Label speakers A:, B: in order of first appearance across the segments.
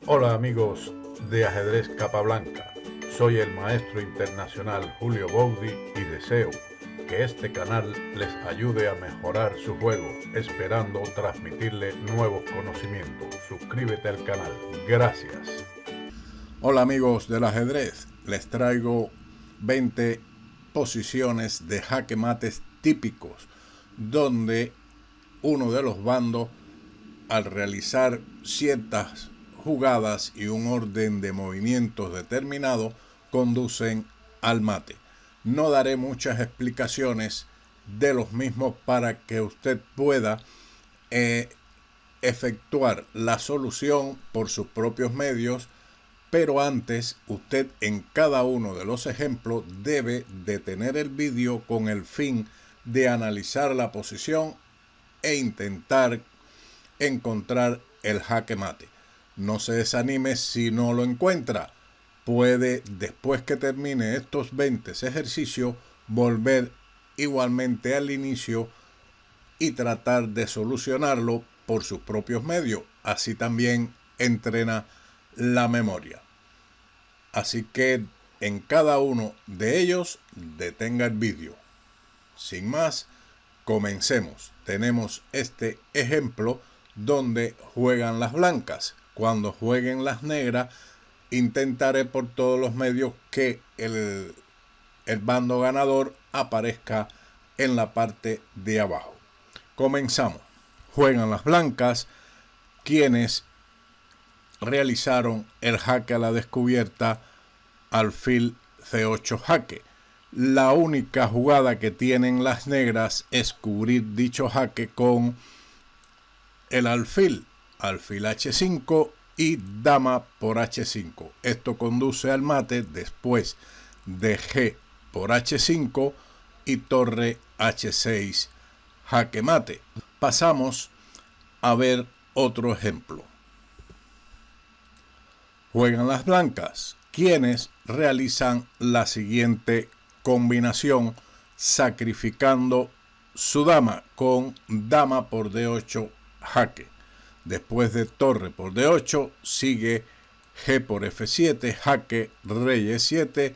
A: Hola amigos de Ajedrez Capablanca, soy el maestro internacional Julio Boudi y deseo que este canal les ayude a mejorar su juego, esperando transmitirle nuevos conocimientos. Suscríbete al canal, gracias.
B: Hola amigos del ajedrez, les traigo 20 posiciones de jaque mates típicos, donde uno de los bandos, al realizar ciertas jugadas y un orden de movimientos determinado, conducen al mate. No daré muchas explicaciones de los mismos para que usted pueda efectuar la solución por sus propios medios, pero antes usted en cada uno de los ejemplos debe detener el vídeo con el fin de analizar la posición e intentar encontrar el jaque mate. No se desanime si no lo encuentra. Puede, después que termine estos 20 ejercicios, volver igualmente al inicio y tratar de solucionarlo por sus propios medios. Así también entrena la memoria. Así que en cada uno de ellos detenga el vídeo. Sin más, comencemos. Tenemos este ejemplo donde juegan las blancas. Cuando jueguen las negras, intentaré por todos los medios que el bando ganador aparezca en la parte de abajo. Comenzamos. Juegan las blancas, quienes realizaron el jaque a la descubierta, alfil C8 jaque. La única jugada que tienen las negras es cubrir dicho jaque con el alfil H5 y dama por H5. Esto conduce al mate después de G por H5 y torre H6 jaque mate. Pasamos a ver otro ejemplo. Juegan las blancas, quienes realizan la siguiente combinación, sacrificando su dama con dama por D8 jaque. Después de torre por D8 sigue G por F7 jaque, rey E7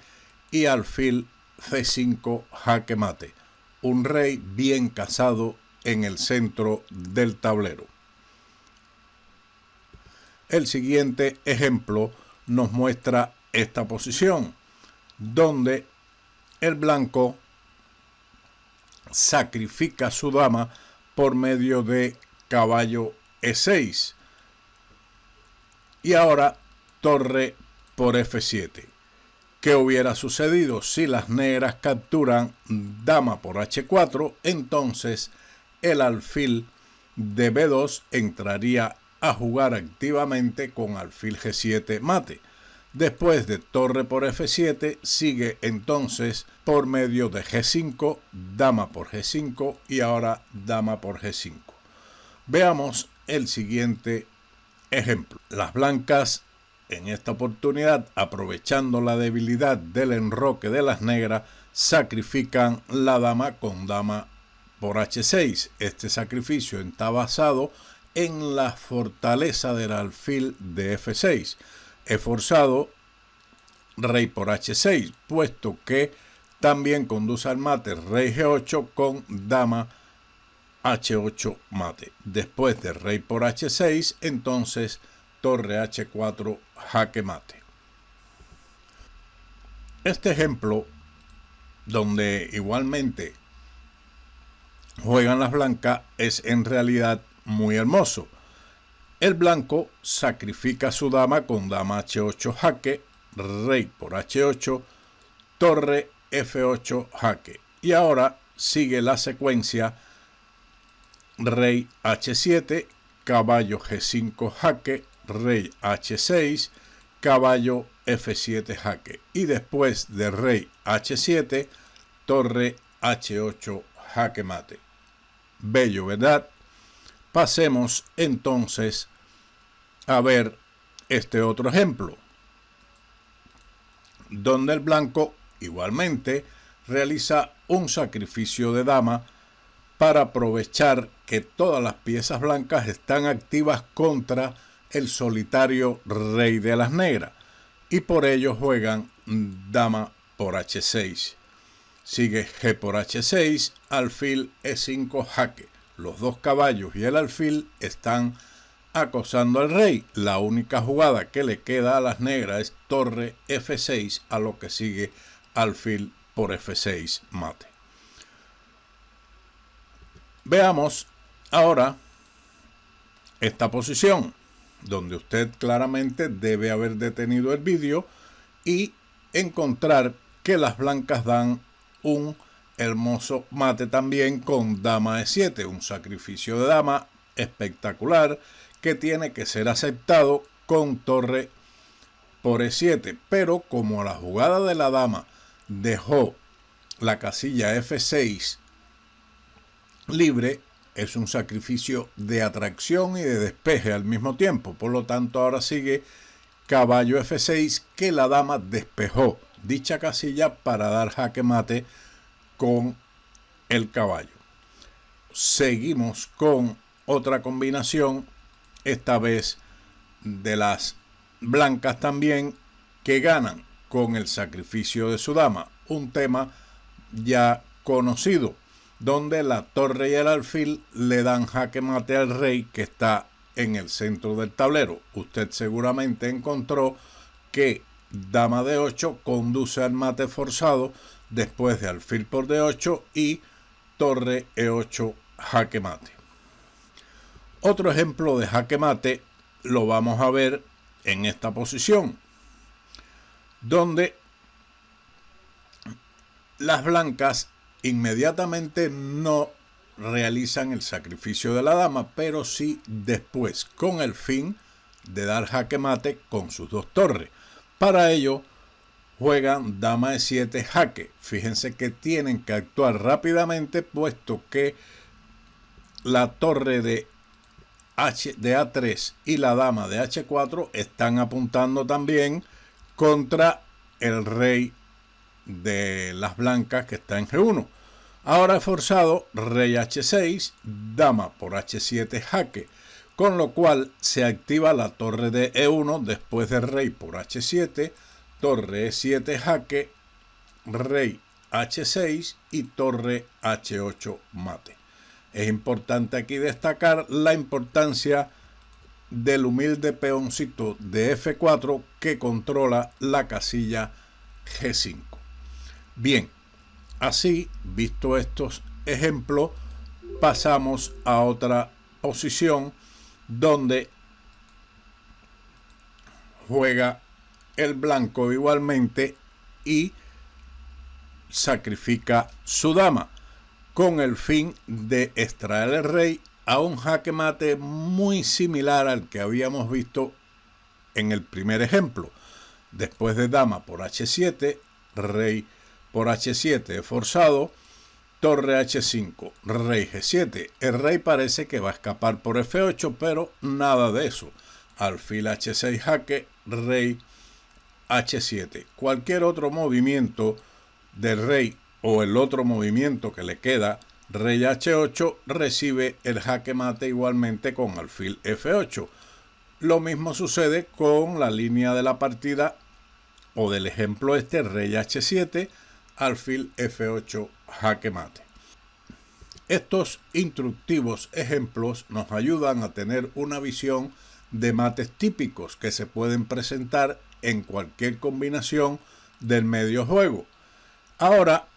B: y alfil C5 jaque mate. Un rey bien casado en el centro del tablero. El siguiente ejemplo nos muestra esta posición, donde el blanco sacrifica su dama por medio de caballo E6 y ahora torre por F7. ¿Qué hubiera sucedido si las negras capturan dama por H4? Entonces el alfil de B2 entraría a jugar activamente con alfil G7 mate. Después de torre por F7 sigue entonces por medio de G5, dama por G5 y ahora dama por G5. Veamos el siguiente ejemplo. Las blancas en esta oportunidad, aprovechando la debilidad del enroque de las negras, sacrifican la dama con dama por H6. Este sacrificio está basado en la fortaleza del alfil de F6. He forzado rey por H6, puesto que también conduce al mate rey G8 con dama H8 mate. Después de rey por H6, entonces torre H4 jaque mate. Este ejemplo, donde igualmente juegan las blancas, es en realidad muy hermoso. El blanco sacrifica su dama con dama H8 jaque, rey por H8, torre F8 jaque. Y ahora sigue la secuencia rey H7, caballo G5 jaque, rey H6, caballo F7 jaque. Y después de rey H7, torre H8 jaque mate. Bello, ¿verdad? Pasemos entonces a ver este otro ejemplo, donde el blanco igualmente realiza un sacrificio de dama para aprovechar que todas las piezas blancas están activas contra el solitario rey de las negras, y por ello juegan dama por h6. Sigue g por h6, alfil e5 jaque. Los dos caballos y el alfil están acosando al rey. La única jugada que le queda a las negras es torre f6, a lo que sigue alfil por f6 mate. Veamos ahora esta posición, donde usted claramente debe haber detenido el vídeo y encontrar que las blancas dan un hermoso mate también con dama e7, un sacrificio de dama espectacular que tiene que ser aceptado con torre por e7, pero como la jugada de la dama dejó la casilla f6 libre, es un sacrificio de atracción y de despeje al mismo tiempo. Por lo tanto, ahora sigue caballo f6, que la dama despejó dicha casilla para dar jaque mate con el caballo. Seguimos con otra combinación, esta vez de las blancas también, que ganan con el sacrificio de su dama. Un tema ya conocido, donde la torre y el alfil le dan jaque mate al rey que está en el centro del tablero. Usted seguramente encontró que dama de 8 conduce al mate forzado después de alfil por d8 y torre e8 jaque mate. Otro ejemplo de jaque mate lo vamos a ver en esta posición, donde las blancas inmediatamente no realizan el sacrificio de la dama, pero sí después, con el fin de dar jaque mate con sus dos torres. Para ello juegan dama e7 jaque. Fíjense que tienen que actuar rápidamente, puesto que la torre de A3 y la dama de H4 están apuntando también contra el rey de las blancas que está en G1. Ahora he forzado rey H6, dama por H7 jaque, con lo cual se activa la torre de E1 después de rey por H7, torre E7 jaque, rey H6 y torre H8 mate. Es importante aquí destacar la importancia del humilde peoncito de F4 que controla la casilla G5. Bien, así, visto estos ejemplos, pasamos a otra posición donde juega el blanco igualmente y sacrifica su dama con el fin de extraer el rey a un jaque mate muy similar al que habíamos visto en el primer ejemplo. Después de dama por H7, rey por H7 forzado, torre H5, rey G7. El rey parece que va a escapar por F8, pero nada de eso. Alfil H6 jaque, rey H7. Cualquier otro movimiento del rey o el otro movimiento que le queda, rey H8, recibe el jaque mate igualmente con alfil F8. Lo mismo sucede con la línea de la partida o del ejemplo este, rey H7, alfil F8 jaque mate. Estos instructivos ejemplos nos ayudan a tener una visión de mates típicos que se pueden presentar en cualquier combinación del medio juego. Ahora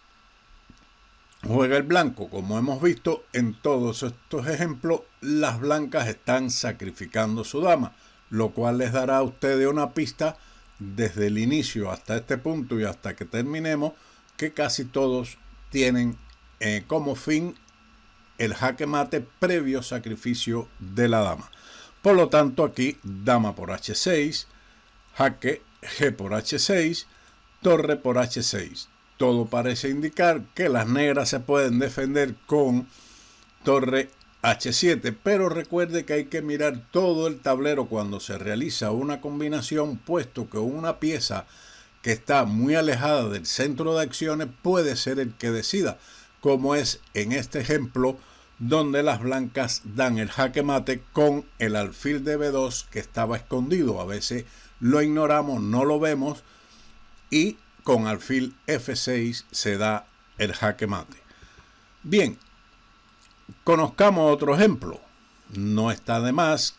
B: juega el blanco. Como hemos visto en todos estos ejemplos, las blancas están sacrificando su dama, lo cual les dará a ustedes una pista desde el inicio hasta este punto y hasta que terminemos, que casi todos tienen como fin el jaque mate previo sacrificio de la dama. Por lo tanto, aquí dama por H6, jaque, G por H6, torre por H6. Todo parece indicar que las negras se pueden defender con torre H7, pero recuerde que hay que mirar todo el tablero cuando se realiza una combinación, puesto que una pieza que está muy alejada del centro de acciones puede ser el que decida, como es en este ejemplo donde las blancas dan el jaque mate con el alfil de B2 que estaba escondido. A veces lo ignoramos, no lo vemos, y con alfil F6 se da el jaque mate. Bien, conozcamos otro ejemplo. No está de más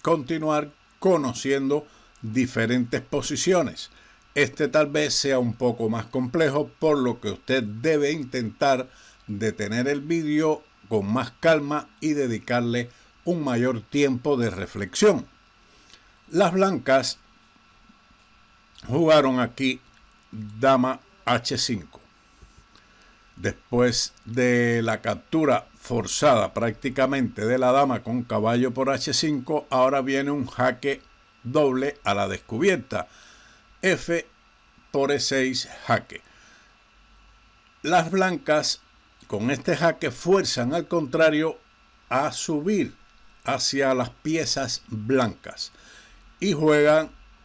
B: continuar conociendo diferentes posiciones. Este tal vez sea un poco más complejo, por lo que usted debe intentar detener el vídeo con más calma y dedicarle un mayor tiempo de reflexión. Las blancas jugaron aquí dama H5. Después de la captura forzada prácticamente de la dama con caballo por H5, ahora viene un jaque doble a la descubierta. F por E6 jaque. Las blancas con este jaque fuerzan al contrario a subir hacia las piezas blancas y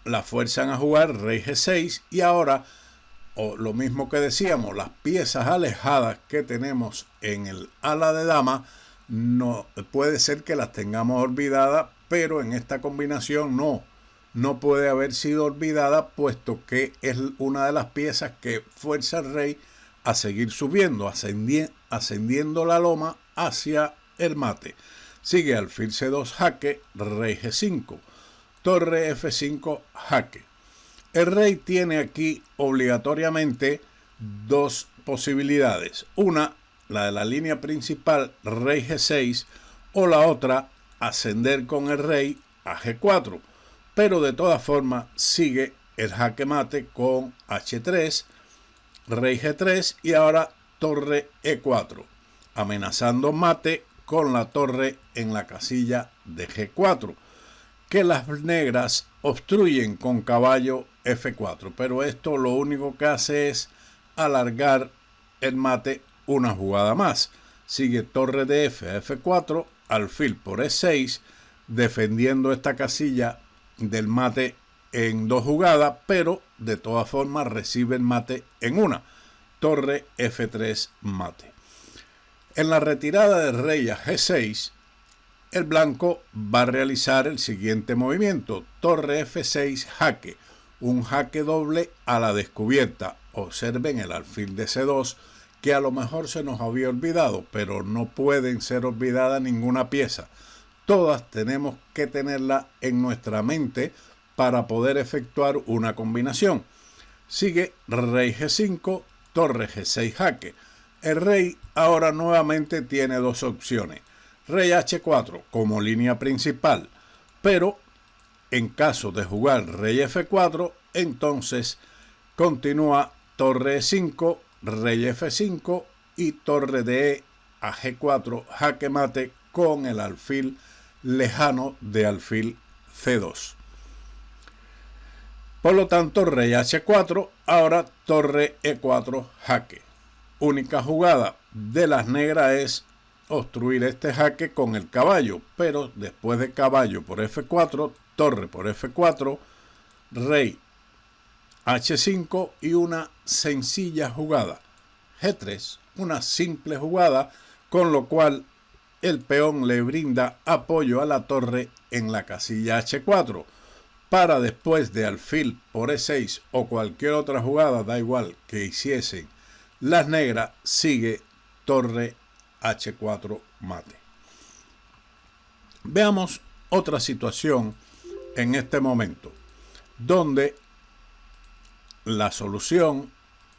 B: la fuerzan a jugar rey G6, y ahora, lo mismo que decíamos, las piezas alejadas que tenemos en el ala de dama, no puede ser que las tengamos olvidadas, pero en esta combinación no puede haber sido olvidada, puesto que es una de las piezas que fuerza al rey a seguir subiendo, ascendiendo la loma hacia el mate. Sigue alfil C2 jaque, rey G5, torre F5 jaque. El rey tiene aquí obligatoriamente dos posibilidades. Una, la de la línea principal, rey G6, o la otra, ascender con el rey a G4. Pero de todas formas sigue el jaque mate con H3, rey G3 y ahora torre E4, amenazando mate con la torre en la casilla de G4, que las negras obstruyen con caballo F4, pero esto lo único que hace es alargar el mate una jugada más. Sigue torre de F a F4, alfil por E6, defendiendo esta casilla del mate en dos jugadas, pero de todas formas recibe el mate en una. Torre F3 mate. En la retirada del rey a G6, el blanco va a realizar el siguiente movimiento: torre F6 jaque, un jaque doble a la descubierta. Observen el alfil de C2, que a lo mejor se nos había olvidado, pero no pueden ser olvidadas ninguna pieza. Todas tenemos que tenerla en nuestra mente para poder efectuar una combinación. Sigue rey G5, torre G6 jaque. El rey ahora nuevamente tiene dos opciones: rey H4 como línea principal, pero en caso de jugar rey F4, entonces continúa torre E5, rey F5 y torre de E a G4 jaque mate con el alfil lejano de alfil C2. Por lo tanto, rey H4, ahora torre E4 jaque. Única jugada de las negras es obstruir este jaque con el caballo, pero después de caballo por F4, torre por F4, rey H5 y una sencilla jugada G3, una simple jugada, con lo cual el peón le brinda apoyo a la torre en la casilla H4, para después de alfil por E6 o cualquier otra jugada, da igual que hiciesen las negras, sigue torre H4 mate. Veamos otra situación en este momento, donde la solución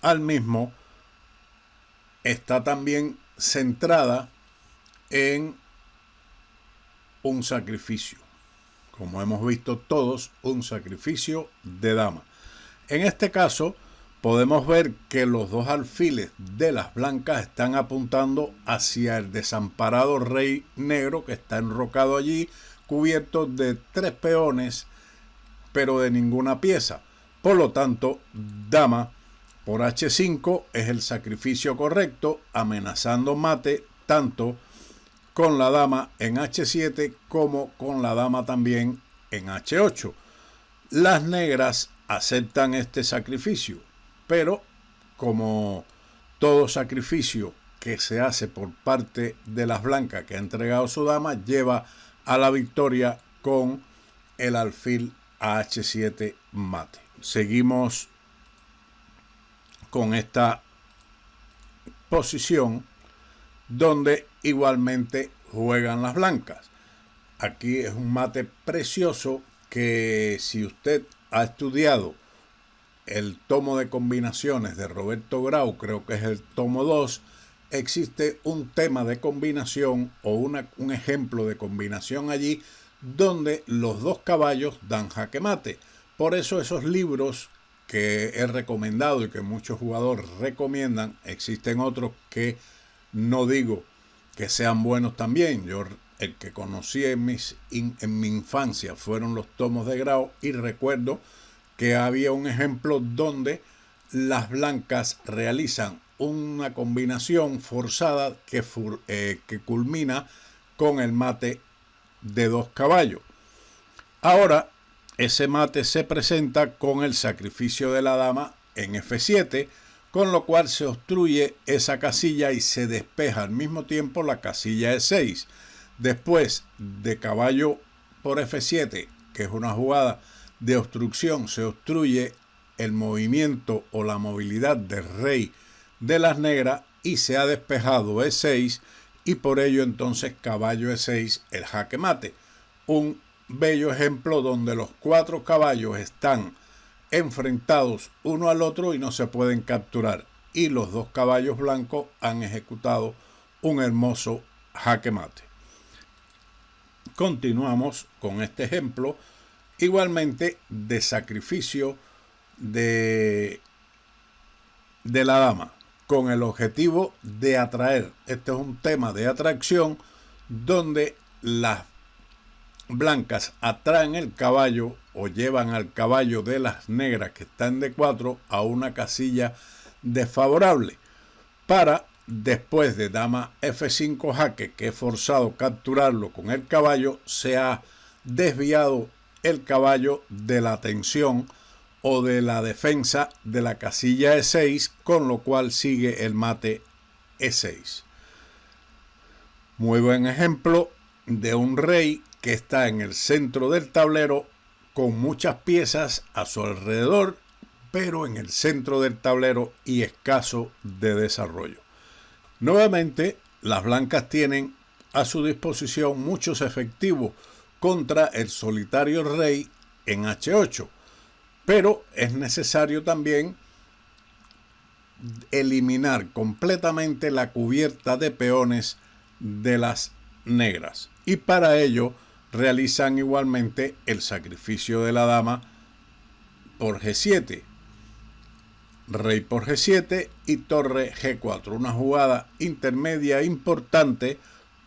B: al mismo está también centrada en un sacrificio. Como hemos visto todos, un sacrificio de dama. En este caso, podemos ver que los dos alfiles de las blancas están apuntando hacia el desamparado rey negro, que está enrocado allí, cubierto de tres peones, pero de ninguna pieza. Por lo tanto, dama por H5 es el sacrificio correcto, amenazando mate tanto con la dama en H7 como con la dama también en H8. Las negras aceptan este sacrificio, pero como todo sacrificio que se hace por parte de las blancas que ha entregado su dama lleva a la victoria con el alfil a H7 mate. Seguimos con esta posición donde igualmente juegan las blancas. Aquí es un mate precioso que si usted ha estudiado el tomo de combinaciones de Roberto Grau, creo que es el tomo 2, existe un tema de combinación o un ejemplo de combinación allí donde los dos caballos dan jaque mate. Por eso esos libros que he recomendado y que muchos jugadores recomiendan, existen otros que no digo que sean buenos también. Yo el que conocí en mi infancia fueron los tomos de Grau y recuerdo que había un ejemplo donde las blancas realizan una combinación forzada que culmina con el mate de dos caballos. Ahora, ese mate se presenta con el sacrificio de la dama en F7, con lo cual se obstruye esa casilla y se despeja al mismo tiempo la casilla E6. Después de caballo por F7, que es una jugada de obstrucción, se obstruye el movimiento o la movilidad del rey de las negras y se ha despejado E6 y por ello entonces caballo E6 el jaque mate. Un bello ejemplo donde los cuatro caballos están enfrentados uno al otro y no se pueden capturar y los dos caballos blancos han ejecutado un hermoso jaque mate. Continuamos con este ejemplo igualmente de sacrificio de la dama con el objetivo de atraer. Este es un tema de atracción donde las blancas atraen el caballo o llevan al caballo de las negras que están de 4 a una casilla desfavorable para después de dama F5 jaque, que he forzado capturarlo con el caballo, se ha desviado el caballo de la tensión o de la defensa de la casilla E6, con lo cual sigue el mate E6. Muy buen ejemplo de un rey que está en el centro del tablero con muchas piezas a su alrededor, pero en el centro del tablero y escaso de desarrollo. Nuevamente, las blancas tienen a su disposición muchos efectivos contra el solitario rey en H8, pero es necesario también eliminar completamente la cubierta de peones de las negras y para ello realizan igualmente el sacrificio de la dama por G7, rey por G7 y torre G4, una jugada intermedia importante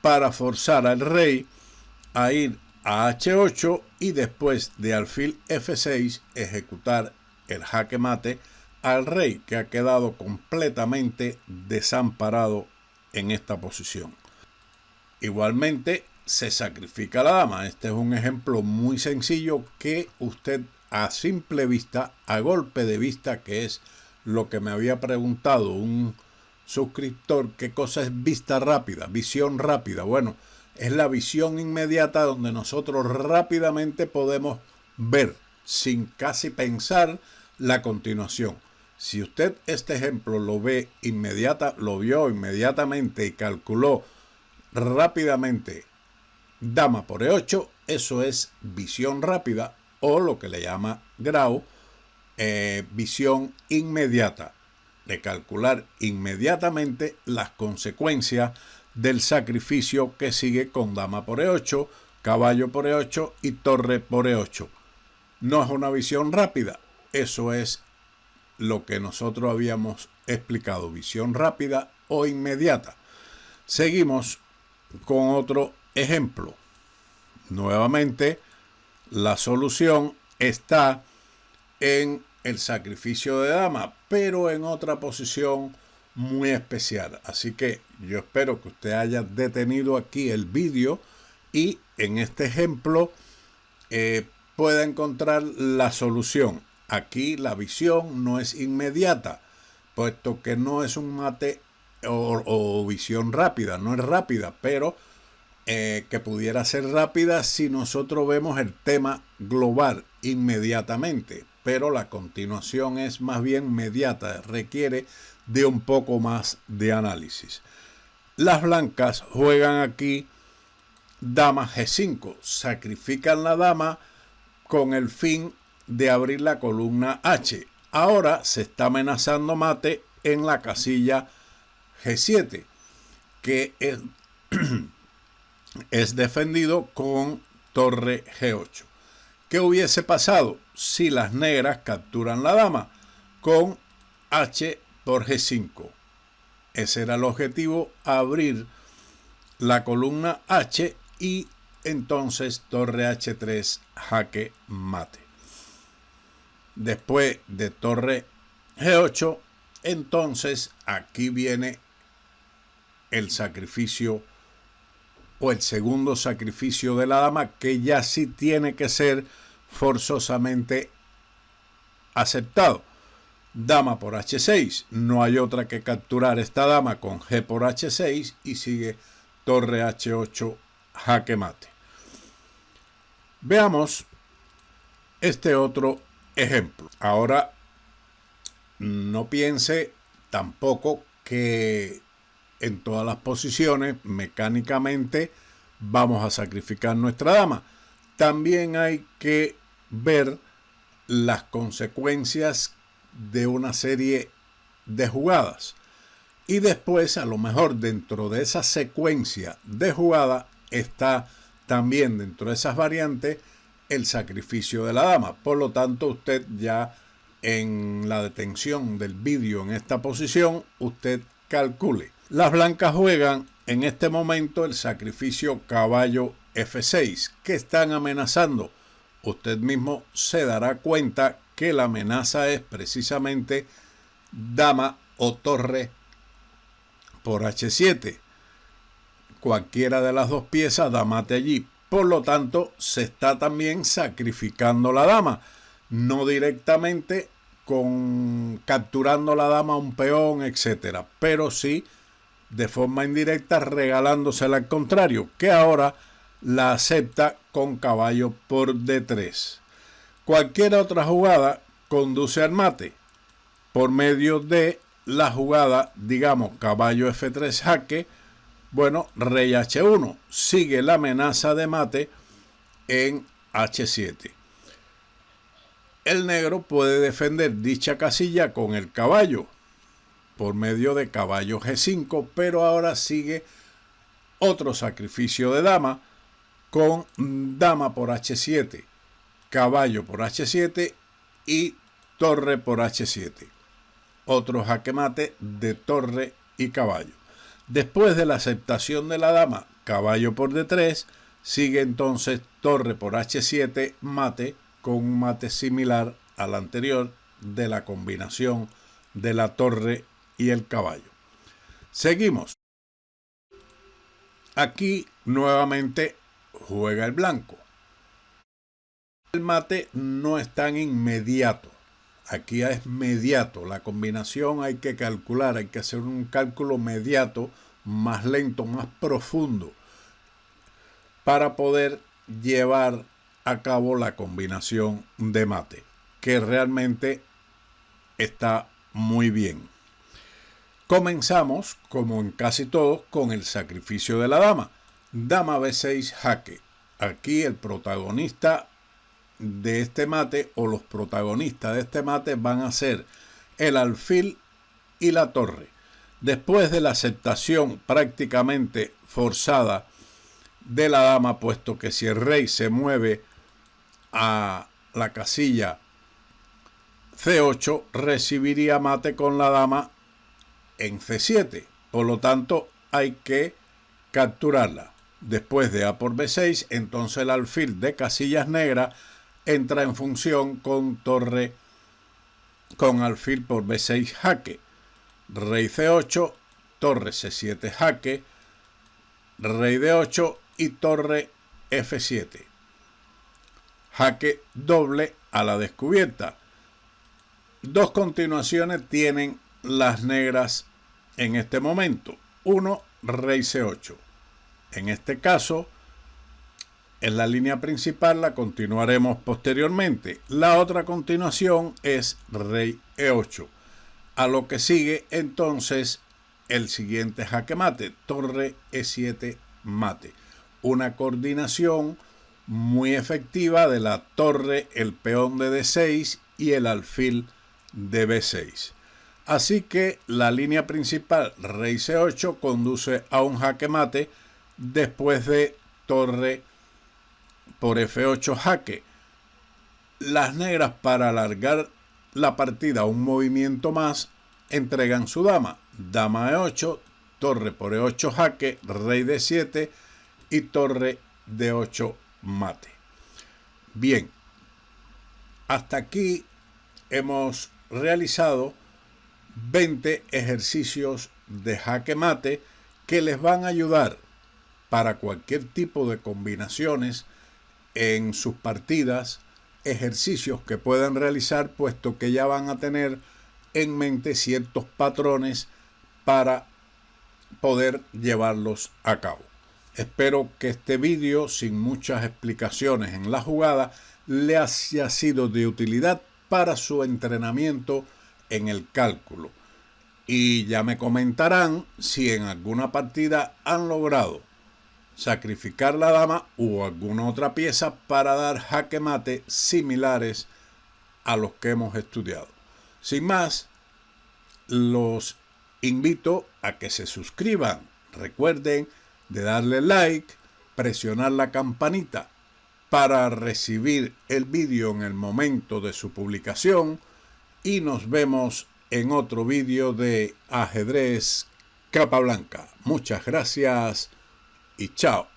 B: para forzar al rey a ir a H8 y después de alfil F6 ejecutar el jaque mate al rey, que ha quedado completamente desamparado en esta posición. Igualmente se sacrifica la dama. Este es un ejemplo muy sencillo que usted a simple vista, a golpe de vista, que es lo que me había preguntado un suscriptor, qué cosa es vista rápida, visión rápida. Bueno, es la visión inmediata donde nosotros rápidamente podemos ver, sin casi pensar, la continuación. Si usted este ejemplo lo vio inmediatamente y calculó rápidamente dama por E8, eso es visión rápida o lo que le llama Grau, visión inmediata, de calcular inmediatamente las consecuencias del sacrificio que sigue con dama por E8, caballo por E8 y torre por E8. No es una visión rápida, eso es lo que nosotros habíamos explicado, visión rápida o inmediata. Seguimos con otro ejemplo. Nuevamente, la solución está en el sacrificio de dama, pero en otra posición muy especial. Así que yo espero que usted haya detenido aquí el vídeo y en este ejemplo pueda encontrar la solución. Aquí la visión no es inmediata, puesto que no es un mate o visión rápida. No es rápida, pero que pudiera ser rápida si nosotros vemos el tema global inmediatamente, pero la continuación es más bien inmediata, requiere de un poco más de análisis. Las blancas juegan aquí dama G5, sacrifican la dama con el fin de abrir la columna H. Ahora se está amenazando mate en la casilla G7, que es defendido con torre G8. ¿Qué hubiese pasado si las negras capturan la dama? Con H por G5. Ese era el objetivo, abrir la columna H y entonces torre H3, jaque mate. Después de torre G8, entonces aquí viene el sacrificio o el segundo sacrificio de la dama, que ya sí tiene que ser forzosamente aceptado. Dama por H6, no hay otra que capturar esta dama con G por H6 y sigue torre H8, jaque mate. Veamos este otro ejemplo. Ahora, no piense tampoco que en todas las posiciones mecánicamente vamos a sacrificar nuestra dama. También hay que ver las consecuencias de una serie de jugadas. Y después, a lo mejor dentro de esa secuencia de jugada está también dentro de esas variantes el sacrificio de la dama. Por lo tanto, usted ya en la detención del vídeo en esta posición, usted calcule. Las blancas juegan en este momento el sacrificio caballo F6. ¿Qué están amenazando? Usted mismo se dará cuenta que la amenaza es precisamente dama o torre por H7. Cualquiera de las dos piezas da mate allí. Por lo tanto, se está también sacrificando la dama. No directamente con capturando la dama a un peón, etcétera, pero sí de forma indirecta regalándosela al contrario, que ahora la acepta con caballo por D3. Cualquier otra jugada conduce al mate por medio de la jugada, digamos, caballo F3 jaque. Bueno, rey H1, sigue la amenaza de mate en H7. El negro puede defender dicha casilla con el caballo por medio de caballo G5, pero ahora sigue otro sacrificio de dama con dama por H7, caballo por H7 y torre por H7. Otro jaque mate de torre y caballo. Después de la aceptación de la dama, caballo por D3, sigue entonces torre por H7, mate, con un mate similar al anterior de la combinación de la torre y el caballo. Seguimos. Aquí nuevamente juega el blanco. El mate no es tan inmediato. Aquí es mediato. La combinación hay que calcular, hay que hacer un cálculo mediato, más lento, más profundo, para poder llevar a cabo la combinación de mate, que realmente está muy bien. Comenzamos, como en casi todos, con el sacrificio de la dama. Dama B6 jaque. Aquí el protagonista de este mate o los protagonistas de este mate van a ser el alfil y la torre. Después de la aceptación prácticamente forzada de la dama, puesto que si el rey se mueve a la casilla C8, recibiría mate con la dama en C7. Por lo tanto, hay que capturarla. Después de A por B6, entonces el alfil de casillas negras entra en función con torre, con alfil por B6 jaque. Rey C8, torre C7 jaque, rey D8 y torre F7. Jaque doble a la descubierta. Dos continuaciones tienen las negras en este momento. 1, rey C8. En este caso, en la línea principal la continuaremos posteriormente. La otra continuación es rey E8. A lo que sigue entonces el siguiente jaque mate, torre E7 mate. Una coordinación muy efectiva de la torre, el peón de D6 y el alfil de B6. Así que la línea principal, rey C8, conduce a un jaque mate después de torre por F8 jaque. Las negras, para alargar la partida un movimiento más, entregan su dama. Dama E8, torre por E8 jaque, rey D7 y torre D8 mate. Bien, hasta aquí hemos realizado 20 ejercicios de jaque mate que les van a ayudar para cualquier tipo de combinaciones en sus partidas, ejercicios que puedan realizar, puesto que ya van a tener en mente ciertos patrones para poder llevarlos a cabo. Espero que este vídeo, sin muchas explicaciones en la jugada, le haya sido de utilidad para su entrenamiento en el cálculo. Y ya me comentarán si en alguna partida han logrado sacrificar la dama u alguna otra pieza para dar jaque mate similares a los que hemos estudiado. Sin más, los invito a que se suscriban. Recuerden de darle like, presionar la campanita para recibir el vídeo en el momento de su publicación, y nos vemos en otro vídeo de Ajedrez Capa Blanca. Muchas gracias y chao.